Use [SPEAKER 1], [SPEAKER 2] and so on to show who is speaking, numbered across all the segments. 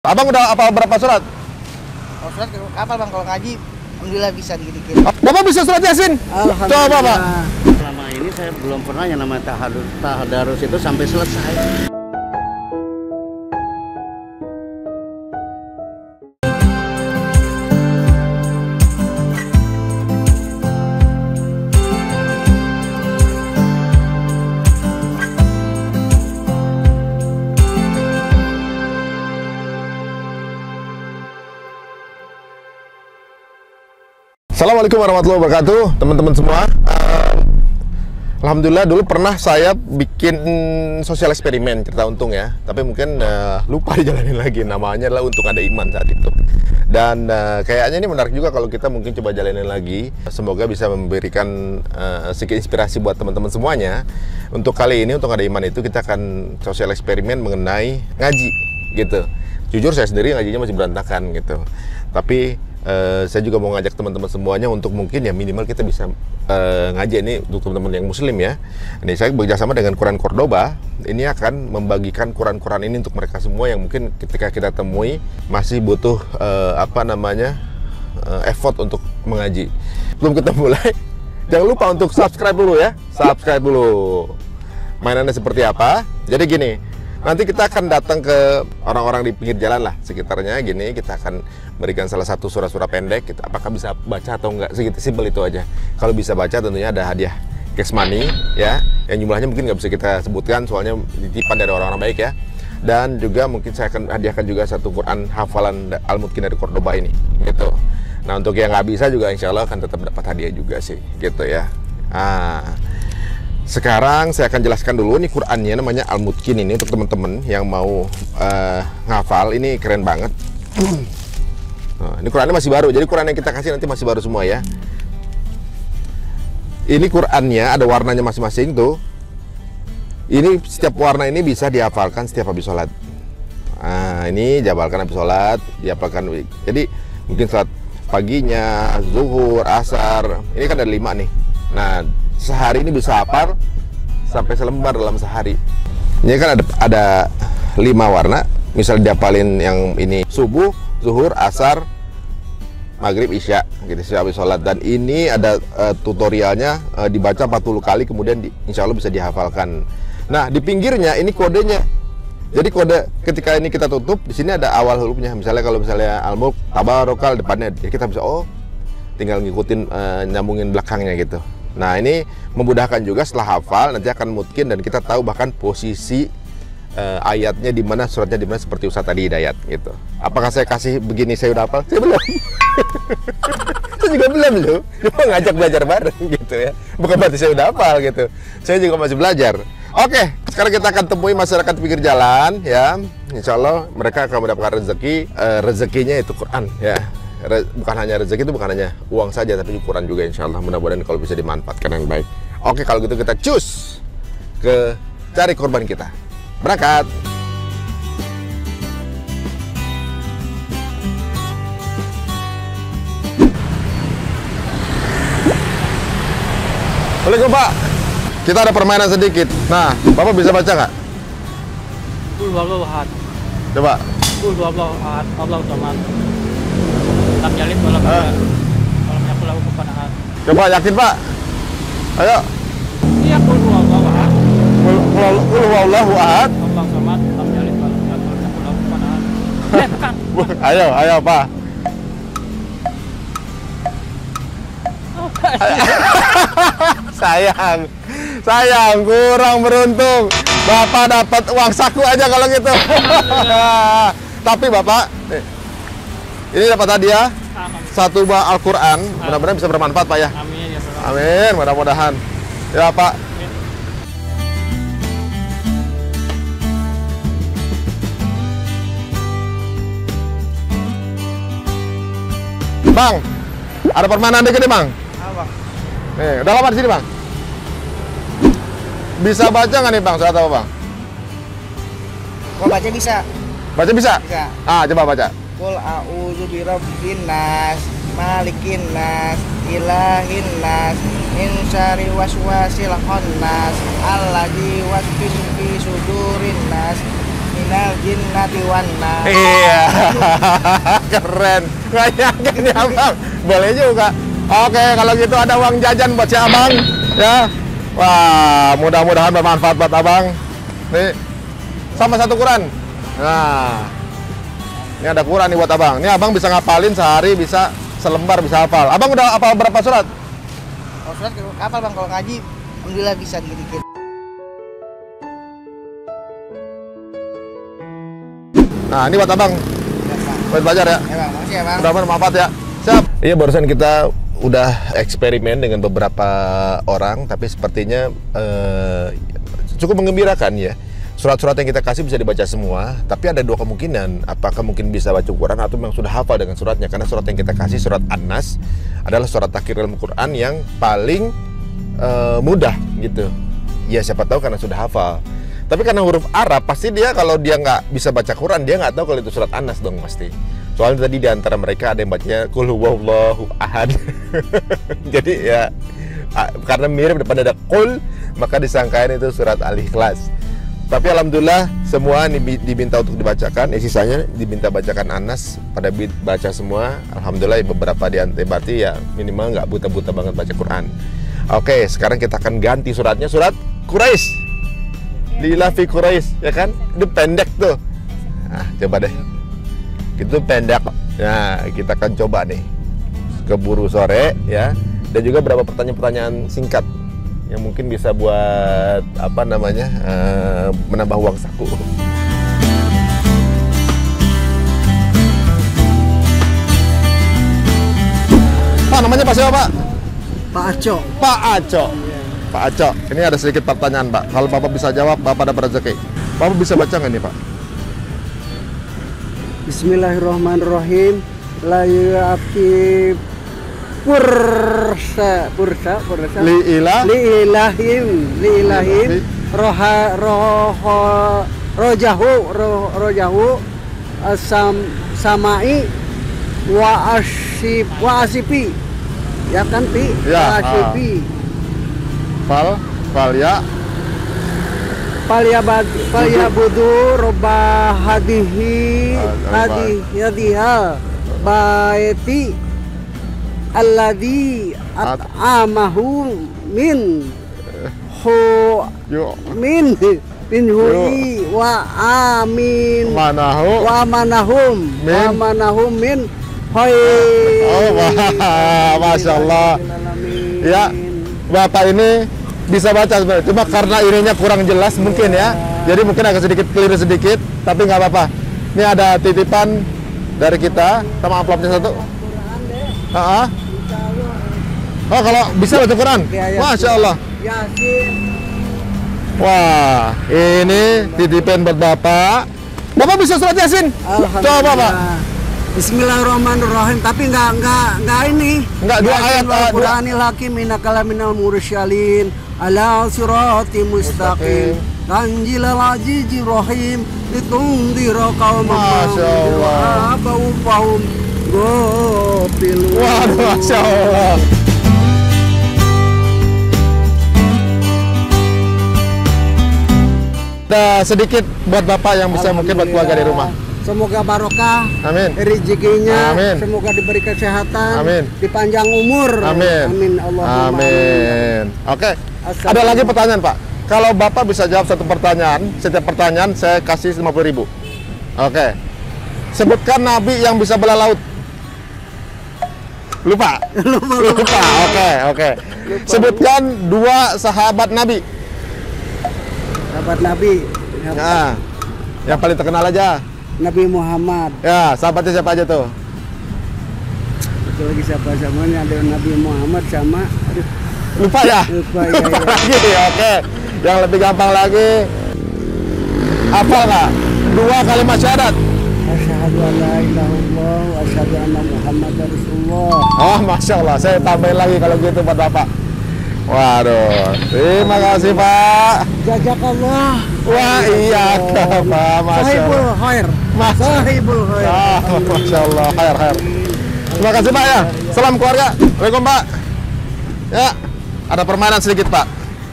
[SPEAKER 1] Abang udah apa berapa surat?
[SPEAKER 2] Kalau surat kapal bang, kalau ngaji alhamdulillah bisa dikit-dikit.
[SPEAKER 1] Bapak bisa surat Yasin? Coba Pak.
[SPEAKER 3] Selama ini saya belum pernah yang namanya tahadarus itu sampai selesai.
[SPEAKER 1] Assalamualaikum warahmatullahi wabarakatuh, teman-teman semua. Alhamdulillah dulu pernah saya bikin sosial eksperimen cerita untung ya, tapi mungkin lupa dijalanin lagi. Namanya adalah Untung Ada Iman saat itu. Dan kayaknya ini menarik juga kalau kita mungkin coba jalanin lagi. Semoga bisa memberikan sedikit inspirasi buat teman-teman semuanya. Untuk kali ini Untung Ada Iman itu kita akan sosial eksperimen mengenai ngaji gitu. Jujur saya sendiri ngajinya masih berantakan gitu. Tapi saya juga mau ngajak teman-teman semuanya untuk mungkin ya minimal kita bisa ngaji ini untuk teman-teman yang muslim ya. Ini saya bekerjasama dengan Quran Cordoba. Ini akan membagikan Quran-Quran ini untuk mereka semua yang mungkin ketika kita temui masih butuh effort untuk mengaji. Belum kita mulai, jangan lupa untuk subscribe dulu ya. Subscribe dulu. Mainannya seperti apa? Jadi gini, nanti kita akan datang ke orang-orang di pinggir jalan lah sekitarnya gini, kita akan berikan salah satu surah-surah pendek kita, apakah bisa baca atau enggak, segitu simpel itu aja. Kalau bisa baca tentunya ada hadiah cash money ya, yang jumlahnya mungkin nggak bisa kita sebutkan soalnya titipan dari orang-orang baik ya. Dan juga mungkin saya akan hadiahkan juga satu Quran hafalan Al-Mutqin dari Cordoba ini gitu. Nah untuk yang nggak bisa juga insya Allah akan tetap dapat hadiah juga sih gitu ya. Sekarang saya akan jelaskan dulu nih Qurannya, namanya Al-Mutqin ini untuk teman-teman yang mau ngafal. Ini keren banget. Nah, ini Qurannya masih baru, jadi Quran yang kita kasih nanti masih baru semua ya. Ini Qurannya ada warnanya masing-masing tuh. Ini setiap warna ini bisa dihafalkan setiap habis sholat. Nah ini dihafalkan habis sholat, dihafalkan. Jadi mungkin sholat paginya, zuhur, asar. Ini kan ada 5 nih. Nah sehari ini bisa hafal sampai selembar dalam sehari. Ini kan ada 5 warna. Misal dihafalin yang ini subuh, zuhur, asar, maghrib, isya gitu setiap habis sholat. Dan ini ada tutorialnya, dibaca 40 kali kemudian insya Allah bisa dihafalkan. Nah di pinggirnya ini kodenya. Jadi kode ketika ini kita tutup, di sini ada awal hurufnya. Misalnya kalau misalnya Al-Mulk, Tabarokal depannya, jadi kita bisa tinggal ngikutin nyambungin belakangnya gitu. Nah ini memudahkan juga setelah hafal nanti akan mutkin dan kita tahu bahkan posisi ayatnya di mana, suratnya di mana, seperti Ustaz tadi Hidayat gitu. Apakah saya kasih begini saya udah hafal? Saya belum. Saya juga belum loh. Cuma ngajak belajar bareng gitu ya. Bukan berarti saya udah hafal gitu. Saya juga masih belajar. Oke, sekarang kita akan temui masyarakat pinggir jalan ya. Insya Allah mereka akan mendapatkan rezeki. Rezekinya itu Quran ya. Bukan hanya rezeki itu bukan hanya uang saja, tapi Quran juga insya Allah. Mudah-mudahan kalau bisa dimanfaatkan yang baik. Oke, kalau gitu kita cus ke cari korban kita. Berangkat. Assalamualaikum Pak. Kita ada permainan sedikit. Nah, Bapak bisa baca nggak?
[SPEAKER 4] Qul huwallahu ahad.
[SPEAKER 1] Coba.
[SPEAKER 4] Qul huwallahu ahad. Allahu samad. Lam yalid wa lam yulad. Wa lam yakul lahu kufuwan ahad.
[SPEAKER 1] Coba yakin Pak. Ayo.
[SPEAKER 4] Iya, qul huwallahu ahad.
[SPEAKER 1] Qul huwallahu ahad.
[SPEAKER 4] Allahu samad. Lam yalid wa lam yulad. Wa lam yakul lahu kufuwan ahad. Bukan.
[SPEAKER 1] Ayo Pak. Sayang, kurang beruntung. Bapak dapat uang saku aja kalau gitu. Tapi Bapak, ini dapat hadiah satu buah Al-Quran. Mudah-mudahan bisa bermanfaat Pak ya.
[SPEAKER 4] Amin ya Allah.
[SPEAKER 1] Amin, mudah-mudahan. Ya Pak. Bang, ada permainan dikit nih Bang.
[SPEAKER 2] Apa?
[SPEAKER 1] Nih, udah lama di sini Bang. Bisa baca nggak nih Bang surat apa Bang?
[SPEAKER 2] Kalau baca bisa.
[SPEAKER 1] Baca bisa?
[SPEAKER 2] Bisa.
[SPEAKER 1] Coba baca.
[SPEAKER 2] Qul a'udzu birabbin nas, malikin nas, ilahin nas, min syarri waswasil khannas, alladzi waswisu fi sudurin nas, minal jinnati wan nas.
[SPEAKER 1] Iya, keren. Nggak nyangka nih abang. Boleh juga. Oke, kalau gitu ada uang jajan buat si abang, ya. Wah, mudah-mudahan bermanfaat buat abang. Nih, sama satu Quran. Nah, ini ada Quran nih buat abang. Ini abang bisa ngapalin sehari, bisa selembar bisa hafal. Abang udah hafal berapa surat?
[SPEAKER 2] Kalau surat kapal bang, kalau ngaji alhamdulillah bisa dikit-dikit.
[SPEAKER 1] Nah, ini buat abang.
[SPEAKER 2] Ya, Bang.
[SPEAKER 1] Buat belajar ya.
[SPEAKER 2] Ya bang, makasih ya bang.
[SPEAKER 1] Mudah-mudahan bermanfaat ya. Siap. Iya, barusan kita udah eksperimen dengan beberapa orang, tapi sepertinya cukup menggembirakan ya. Surat-surat yang kita kasih bisa dibaca semua, tapi ada dua kemungkinan. Apakah mungkin bisa baca Quran atau memang sudah hafal dengan suratnya? Karena surat yang kita kasih, surat An-Nas, adalah surat takhir dalam Quran yang paling mudah gitu. Ya siapa tahu karena sudah hafal. Tapi karena huruf Arab, pasti dia kalau dia nggak bisa baca Quran, dia nggak tahu kalau itu surat An-Nas dong pasti. Soalnya tadi di antara mereka ada yang bacanya Qul huwallahu ahad. Jadi ya karena mirip pada ada Qul, maka disangkain itu surat Al-Ikhlas. Tapi alhamdulillah semua diminta untuk dibacakan, sisanya diminta bacakan Anas pada baca semua. Alhamdulillah beberapa di antara berarti ya minimal nggak buta-buta banget baca Quran. Oke, sekarang kita akan ganti suratnya, surat Quraisy. Lila fi Quraisy, ya kan? Itu pendek tuh. Nah, coba deh. Itu pendek. Nah, kita akan coba nih. Keburu sore ya. Dan juga beberapa pertanyaan-pertanyaan singkat yang mungkin bisa buat apa namanya menambah uang saku. Pak, namanya Pak siapa Pak?
[SPEAKER 3] Pak Aco.
[SPEAKER 1] Pak Aco. Pak Aco. Ini ada sedikit pertanyaan Pak. Kalau Bapak bisa jawab, Bapak dapat rezeki. Bapak bisa baca nggak nih Pak?
[SPEAKER 5] Bismillahirrahmanirrahim. La yu'aqib pursa liilahim rojahu samai wa asipi ya kan pi
[SPEAKER 1] ya,
[SPEAKER 5] asipi
[SPEAKER 1] fal ya
[SPEAKER 5] Falya budu roba hadiha baiti alladhi at'amahu min hui wa amin wa manahum min hoi.
[SPEAKER 1] Oh, Masya Allah. Ya, Bapak ini bisa baca sebenarnya, cuma karena ininya kurang jelas mungkin ya, jadi mungkin agak sedikit keliru sedikit, tapi nggak apa-apa. Ini ada titipan dari kita sama amplopnya satu. Oh, kalau bisa baca Quran, Masya Allah. Wah, ini titipan buat Bapak. Bapak bisa surat Yasin? Coba Pak.
[SPEAKER 5] Bismillahirrahmanirrahim. Tapi nggak ini.
[SPEAKER 1] Nggak dua ayat.
[SPEAKER 5] Quranil hakim innaka minal mursyalin ala sirati mustaqim tanjilal azizir rahim litundira qauman ma fahum gofilun.
[SPEAKER 1] Waduh, Masya Allah. Ada sedikit buat Bapak yang bisa mungkin buat keluarga di rumah.
[SPEAKER 5] Semoga barokah,
[SPEAKER 1] amin,
[SPEAKER 5] rezekinya,
[SPEAKER 1] amin,
[SPEAKER 5] semoga diberi kesehatan,
[SPEAKER 1] amin,
[SPEAKER 5] dipanjang umur,
[SPEAKER 1] amin,
[SPEAKER 5] amin, Allahumma
[SPEAKER 1] amin. Oke, ada lagi pertanyaan Pak. Kalau Bapak bisa jawab satu pertanyaan, setiap pertanyaan saya kasih 50.000. Oke, sebutkan Nabi yang bisa belah laut. Lupa. Oke. Sebutkan dua sahabat Nabi.
[SPEAKER 5] Sahabat Nabi.
[SPEAKER 1] Nah, yang paling terkenal aja.
[SPEAKER 5] Nabi Muhammad.
[SPEAKER 1] Ya, sahabatnya siapa aja tuh?
[SPEAKER 5] Itu lagi siapa samanya, ada Nabi Muhammad sama
[SPEAKER 1] lupa ya?
[SPEAKER 5] Lupa
[SPEAKER 1] lagi. Oke. Yang lebih gampang lagi. Hafal nggak? Dua kalimat syahadat.
[SPEAKER 5] Asyhadu an la ilaha illallah wa asyhadu anna Muhammadar Rasulullah.
[SPEAKER 1] Oh, Masya Allah. Saya tambahin lagi kalau gitu buat Bapak. Waduh, terima kasih Pak.
[SPEAKER 5] Jazakallah.
[SPEAKER 1] Wah, iya Pak, Masya Allah.
[SPEAKER 5] Sahibul khair.
[SPEAKER 1] Masya Allah, khair. Terima kasih Pak ya. Salam keluarga. Waalaikumsalam Pak. Ya, ada permainan sedikit Pak.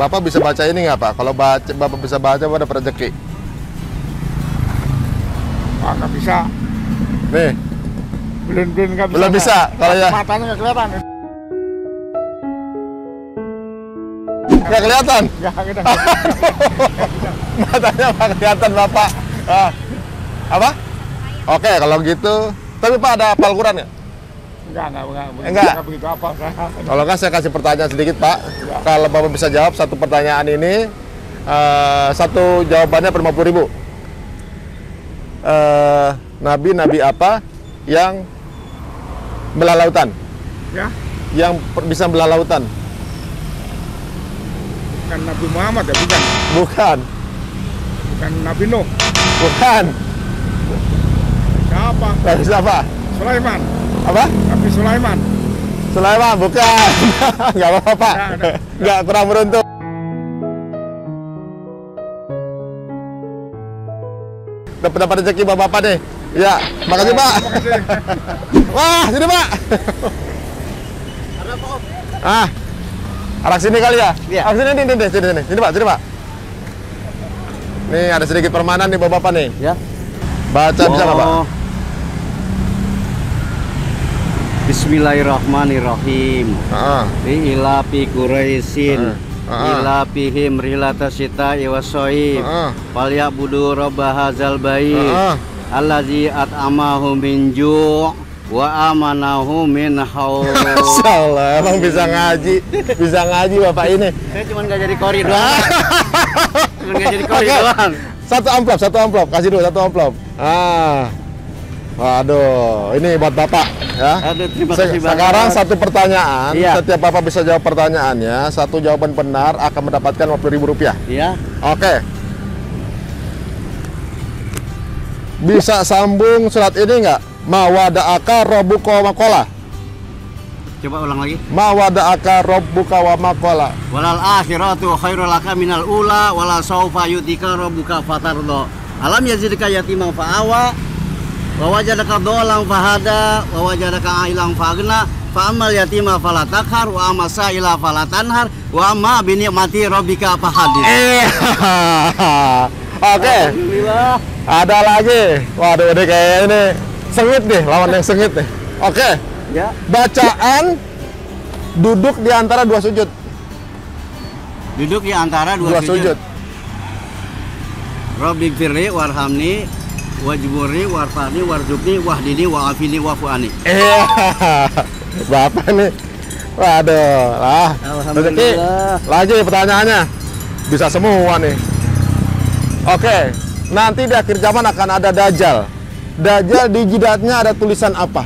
[SPEAKER 1] Bapak bisa baca ini nggak Pak? Kalau Bapak bisa baca, ada rezeki.
[SPEAKER 5] nggak bisa.
[SPEAKER 1] Nih,
[SPEAKER 5] Belum nggak bisa.
[SPEAKER 1] belum bisa. Kalau ya
[SPEAKER 5] Matanya nggak kelihatan.
[SPEAKER 1] nggak kelihatan.
[SPEAKER 5] Nggak kelihatan.
[SPEAKER 1] Matanya nggak kelihatan Bapak. Ah. Apa? Oke, kalau gitu. Tapi Pak ada hafal Quran ya? Enggak.
[SPEAKER 5] Begitu apa?
[SPEAKER 1] Kalau nggak saya kasih pertanyaan sedikit Pak. Kalau Bapak bisa jawab satu pertanyaan ini, satu jawabannya per 50.000. Nabi apa yang belah lautan?
[SPEAKER 5] Ya,
[SPEAKER 1] Yang bisa belah lautan?
[SPEAKER 5] bukan Nabi Muhammad ya, bukan.
[SPEAKER 1] Bukan.
[SPEAKER 5] Bukan Nabi Nuh.
[SPEAKER 1] Bukan.
[SPEAKER 5] Siapa?
[SPEAKER 1] Nabi siapa?
[SPEAKER 5] Sulaiman.
[SPEAKER 1] Apa?
[SPEAKER 5] Nabi Sulaiman.
[SPEAKER 1] Sulaiman, bukan. Nggak apa-apa Pak. Nggak, kurang beruntung. Dapat rezeki Bapak nih. Ya, makasih Pak. Wah, sini Pak. Arah sini kali ya?
[SPEAKER 3] Iya.
[SPEAKER 1] Arah sini, sini Pak, sini Pak. Nih ada sedikit permainan nih Bapak nih.
[SPEAKER 3] Ya.
[SPEAKER 1] Baca bisa nggak Pak?
[SPEAKER 3] Bismillahirrahmanirrahim. Ilafi Quraisyin. Ilafihim rihlata syita'i wassoif. Falyabudu rabba hadzal bait. Allazi at'amahum min ju' wa amanahu min haul.
[SPEAKER 1] Masyaallah, emang bisa ngaji Bapak ini.
[SPEAKER 3] Saya cuma nggak jadi kori doang. Cuma nggak jadi kori
[SPEAKER 1] Oke.
[SPEAKER 3] doang.
[SPEAKER 1] Satu amplop, kasih dulu satu amplop. Waduh, ini buat Bapak ya.
[SPEAKER 3] Aduh, terima kasih banyak.
[SPEAKER 1] Sekarang satu pertanyaan,
[SPEAKER 3] Iya.
[SPEAKER 1] setiap Bapak bisa jawab pertanyaannya, satu jawaban benar akan mendapatkan Rp50.000.
[SPEAKER 3] Ya.
[SPEAKER 1] Oke. Bisa sambung surat ini nggak? Ma wada'aka rabbuka wa ma qala.
[SPEAKER 3] Coba ulang lagi.
[SPEAKER 1] Ma wada'aka rabbuka wa ma qala.
[SPEAKER 3] Walal akhiratu khairul laka minal ula wala saufa yutika rabbuka fatardo. Alam yazidka yatiman fa'awa wa wajadaka dolang fahada wa wajadaka ailang fagna fa amal yatima fala takhar wa amma sa'ila fala tanhar wa amma bi ni'mati rabbika fahadith.
[SPEAKER 1] Oke.
[SPEAKER 3] Alhamdulillah.
[SPEAKER 1] Ada lagi. Waduh, ini kayak ini sengit nih, lawan yang sengit nih. Oke.
[SPEAKER 3] Ya.
[SPEAKER 1] Bacaan duduk di antara dua sujud.
[SPEAKER 3] Duduk di antara dua sujud. Rabbi firli warhamni wajburni warfani warzuqni wahdini wa'afini wa'fuani.
[SPEAKER 1] Iya. Bapak nih. Waduh, lah.
[SPEAKER 3] Alhamdulillah.
[SPEAKER 1] Rezeki. Lagi pertanyaannya. Bisa semua nih. Oke. Nanti di akhir zaman akan ada Dajjal. Dajjal di jidatnya ada tulisan apa?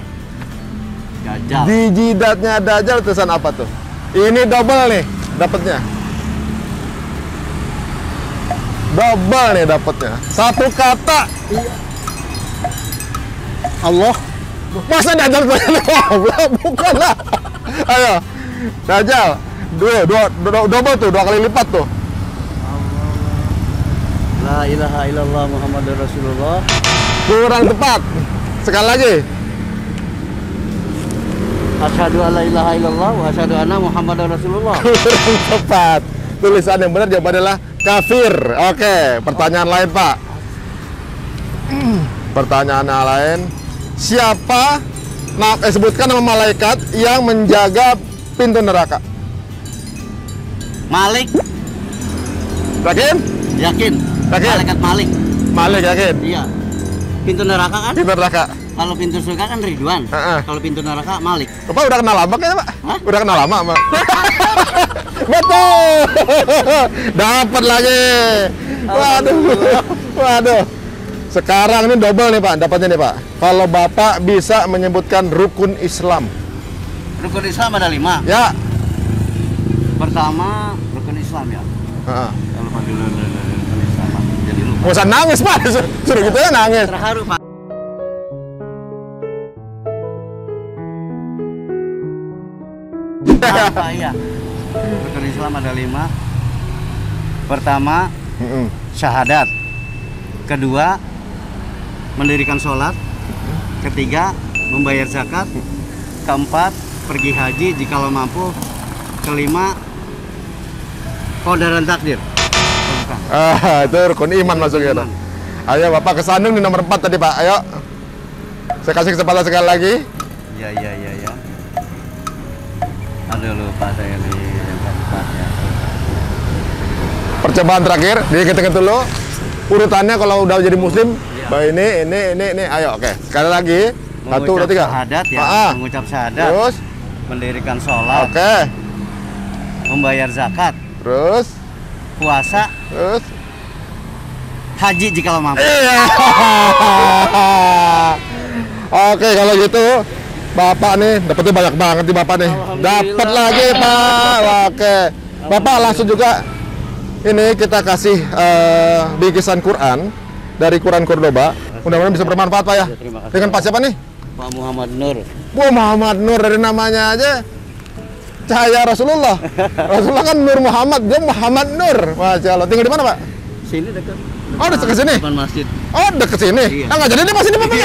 [SPEAKER 3] Dajjal.
[SPEAKER 1] Di jidatnya Dajjal tulisan apa tuh? Ini double nih dapatnya. Double nih dapatnya. Satu kata. Allah. Masa Dajjal bukan lah. Ayo. Dajjal. Double tuh, 2 kali lipat tuh.
[SPEAKER 3] La ilaha illallah Muhammadur Rasulullah.
[SPEAKER 1] Kurang tepat. Sekali lagi.
[SPEAKER 3] Asyhadu an la ilaha illallah wa asyhadu anna Muhammadar Rasulullah.
[SPEAKER 1] Kurang tepat. Tulisan yang benar jawabannya adalah kafir. Oke, pertanyaan lain, Pak. Pertanyaan lain. Siapa sebutkan nama malaikat yang menjaga pintu neraka?
[SPEAKER 3] Malik.
[SPEAKER 1] Yakin?
[SPEAKER 3] Yakin.
[SPEAKER 1] Yakin?
[SPEAKER 3] Malaikat Malik.
[SPEAKER 1] Malik yakin?
[SPEAKER 3] Iya. Pintu neraka kan?
[SPEAKER 1] Pintu neraka.
[SPEAKER 3] Kalau pintu surga kan Ridwan.
[SPEAKER 1] Heeh.
[SPEAKER 3] Kalau pintu neraka Malik.
[SPEAKER 1] Bapak udah kenal lama kayaknya, Pak?
[SPEAKER 3] Hah?
[SPEAKER 1] Udah kenal lama, Pak? Betul. Dapat lagi. Waduh. Waduh. Sekarang ini double nih, Pak. Dapatnya nih, Pak. Kalau Bapak bisa menyebutkan rukun Islam.
[SPEAKER 3] Rukun Islam ada 5.
[SPEAKER 1] Ya.
[SPEAKER 3] Pertama rukun Islam ya.
[SPEAKER 1] Heeh.
[SPEAKER 3] Kalau lupa dulu rukun Islam. Jadi lupa.
[SPEAKER 1] Nggak usah nangis, Pak. Suruh gitu ya nangis.
[SPEAKER 3] Terharu Pak. Apa iya? Rukun Islam ada 5. Pertama syahadat. Kedua mendirikan sholat. Ketiga membayar zakat. Keempat pergi haji jikalau mampu. Kelima qadar dan takdir.
[SPEAKER 1] Itu rukun iman masuknya.
[SPEAKER 3] Iman.
[SPEAKER 1] Ayo Bapak ke Sandung di nomor 4 tadi Pak. Ayo. Saya kasih kesempatan sekali lagi.
[SPEAKER 3] Ya. Aduh lupa saya nih tempatnya.
[SPEAKER 1] Percobaan terakhir, diinget-inget dulu. Urutannya kalau udah jadi muslim, ini. Ayo, oke. Sekali lagi. 1, 2, 3.
[SPEAKER 3] Syahadat ya. Mengucap syahadat.
[SPEAKER 1] Terus.
[SPEAKER 3] Mendirikan sholat.
[SPEAKER 1] Oke.
[SPEAKER 3] Membayar zakat.
[SPEAKER 1] Terus.
[SPEAKER 3] Puasa.
[SPEAKER 1] Terus.
[SPEAKER 3] Haji jika mampu.
[SPEAKER 1] Iya. Oke, kalau gitu Bapak nih dapetnya banyak banget nih Bapak nih. Dapat lagi Pak. Oke. Bapak langsung juga ini kita kasih bingkisan Quran dari Quran Cordoba. Mudah-mudahan bisa bermanfaat Pak ya.
[SPEAKER 3] Terima kasih.
[SPEAKER 1] Dengan Pak siapa nih?
[SPEAKER 3] Pak Muhammad Nur.
[SPEAKER 1] Wah, Muhammad Nur, dari namanya aja cahaya Rasulullah. Rasulullah kan Nur Muhammad, dia Muhammad Nur. Masya Allah. Tinggal di mana Pak?
[SPEAKER 3] Sini dekat.
[SPEAKER 1] Oh, dekat ke sini.
[SPEAKER 3] Depan masjid.
[SPEAKER 1] Oh, dekat sini.
[SPEAKER 3] Iya.
[SPEAKER 1] Nggak jadi dia masih di Bapak.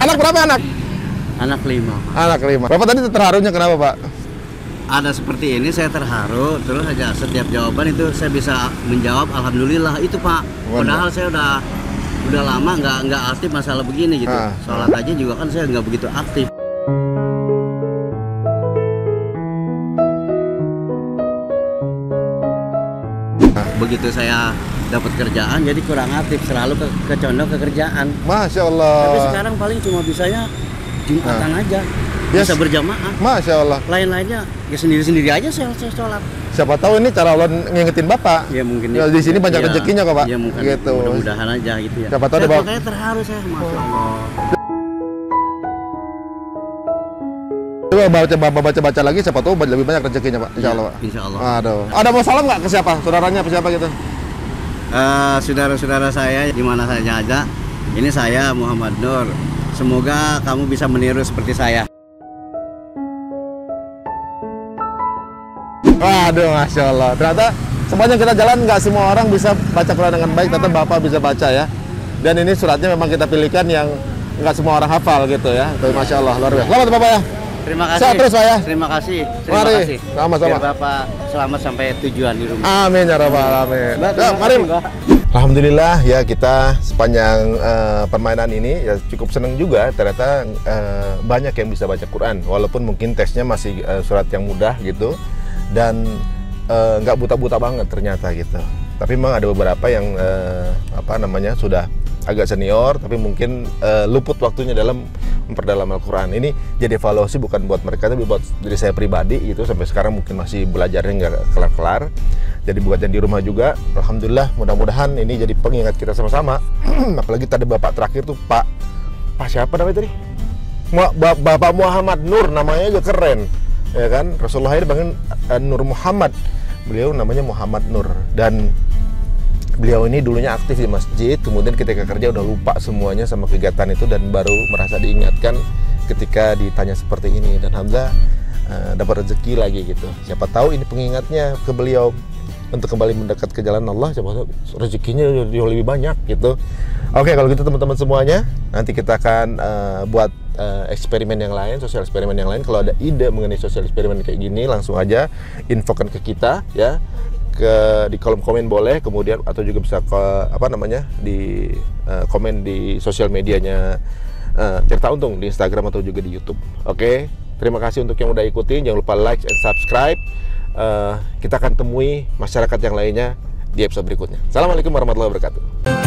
[SPEAKER 1] Anak berapa anak?
[SPEAKER 3] Anak 5.
[SPEAKER 1] Anak 5. Bapak tadi terharunya kenapa Pak?
[SPEAKER 3] Ada seperti ini saya terharu, terus aja setiap jawaban itu saya bisa menjawab alhamdulillah itu Pak. Padahal saya udah lama nggak aktif masalah begini gitu. Sholat aja juga kan saya nggak begitu aktif. Begitu saya dapat kerjaan jadi kurang aktif, selalu kecondong ke kerjaan.
[SPEAKER 1] Masya Allah.
[SPEAKER 3] Tapi sekarang paling cuma bisanya Jumatan aja.
[SPEAKER 1] Yes.
[SPEAKER 3] Bisa berjamaah.
[SPEAKER 1] Masya Allah.
[SPEAKER 3] Lain-lainnya ya sendiri-sendiri aja saya sholat.
[SPEAKER 1] Siapa tahu ini cara Allah ngingetin Bapak.
[SPEAKER 3] Ya mungkin.
[SPEAKER 1] Ya, di sini banyak rezekinya kok Pak.
[SPEAKER 3] Ya mungkin.
[SPEAKER 1] Gitu.
[SPEAKER 3] Mudah-mudahan aja gitu ya.
[SPEAKER 1] Siapa tahu
[SPEAKER 3] saya
[SPEAKER 1] ada Bapak.
[SPEAKER 3] makanya terharu saya, Masya Allah.
[SPEAKER 1] Coba baca lagi, siapa tahu lebih banyak rezekinya Pak. Insya Allah Pak.
[SPEAKER 3] Insya Allah.
[SPEAKER 1] Aduh. Ada mau salam nggak ke siapa? Saudaranya apa siapa gitu?
[SPEAKER 3] Saudara-saudara saya di mana saja aja. Ini saya Muhammad Nur. Semoga kamu bisa meniru seperti saya.
[SPEAKER 1] Waduh, Masya Allah. Ternyata sepanjang kita jalan nggak semua orang bisa baca Quran dengan baik, ternyata Bapak bisa baca ya. Dan ini suratnya memang kita pilihkan yang nggak semua orang hafal gitu ya. Tapi Masya Allah, luar biasa. Selamat Bapak ya.
[SPEAKER 3] Terima kasih.
[SPEAKER 1] Sehat terus Pak ya.
[SPEAKER 3] Terima kasih.
[SPEAKER 1] Mari.
[SPEAKER 3] Kasih.
[SPEAKER 1] Sama-sama.
[SPEAKER 3] Biar Bapak selamat sampai tujuan di rumah.
[SPEAKER 1] Amin ya Rabbal Alamin. Ya, mari.
[SPEAKER 3] Mbak.
[SPEAKER 1] Alhamdulillah ya, kita sepanjang permainan ini ya cukup seneng juga. Ternyata banyak yang bisa baca Quran, walaupun mungkin tesnya masih surat yang mudah gitu, dan nggak buta-buta banget ternyata gitu. Tapi memang ada beberapa yang sudah agak senior, tapi mungkin luput waktunya dalam memperdalam Al-Quran. Ini jadi evaluasi bukan buat mereka, tapi buat diri saya pribadi gitu. Sampai sekarang mungkin masih belajarnya nggak kelar-kelar. Jadi buat yang di rumah juga, alhamdulillah, mudah-mudahan ini jadi pengingat kita sama-sama. Apalagi tadi Bapak terakhir tuh Pak siapa namanya tadi? Bapak Muhammad Nur, namanya aja keren, ya kan? Rasulullah ini bangun Nur Muhammad, beliau namanya Muhammad Nur, dan beliau ini dulunya aktif di masjid, kemudian ketika kerja udah lupa semuanya sama kegiatan itu, dan baru merasa diingatkan ketika ditanya seperti ini, dan alhamdulillah dapat rezeki lagi gitu. Siapa tahu ini pengingatnya ke beliau untuk kembali mendekat ke jalan Allah, siapa tahu rezekinya jauh lebih banyak gitu. Oke, kalau gitu teman-teman semuanya, nanti kita akan buat eksperimen yang lain, sosial eksperimen yang lain. Kalau ada ide mengenai sosial eksperimen kayak gini, langsung aja infokan ke kita ya, di kolom komen boleh, kemudian atau juga bisa ke di komen di sosial medianya Cerita Untung di Instagram atau juga di YouTube. Oke, terima kasih untuk yang udah ikutin. Jangan lupa like and subscribe. Kita akan temui masyarakat yang lainnya di episode berikutnya. Assalamualaikum warahmatullahi wabarakatuh.